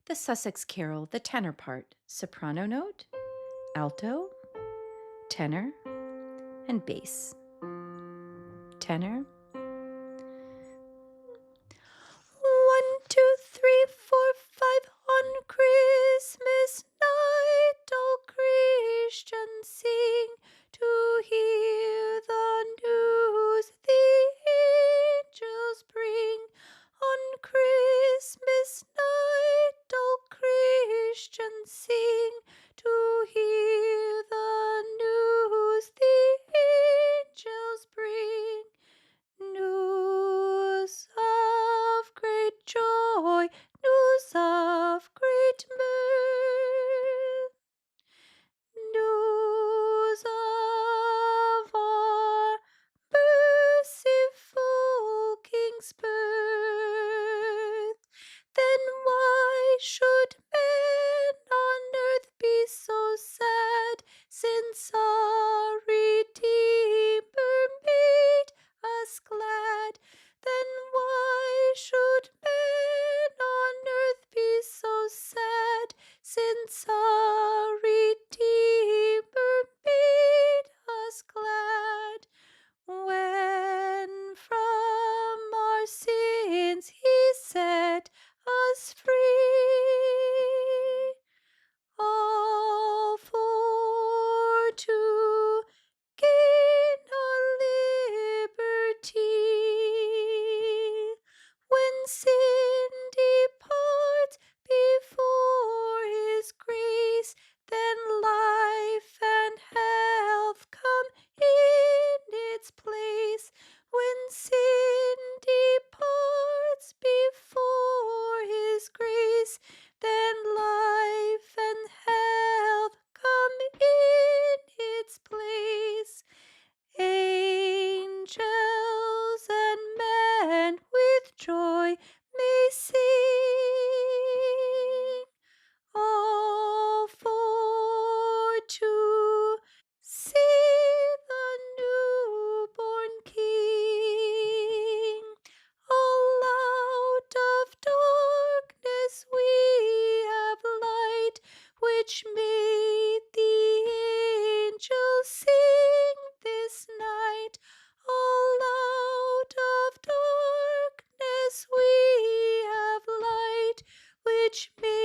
The Sussex Carol, the tenor part, soprano note, alto, tenor, and bass. Tenor. 1, 2, 3, 4, 5 on Christmas night, all Christians sing to hear the news the angels bring. On Christmas night, all Christians sing to hear the news the angels bring. News of great joy, news of great mirth, news of our merciful King's birth. Then why should men on earth be so sad, since our Redeemer made us glad? Then why should men on earth be so sad, since our Redeemer made us glad? When from our sins he set us free, all for to gain a liberty. When sin departs before his grace, then life and health come in its place. When sin departs before his grace, then life and health come in its place. Angels and men with joy may sing, all for to see the newborn King. All out of darkness we have light, which made the angels sing this night. All out of darkness we have light, which made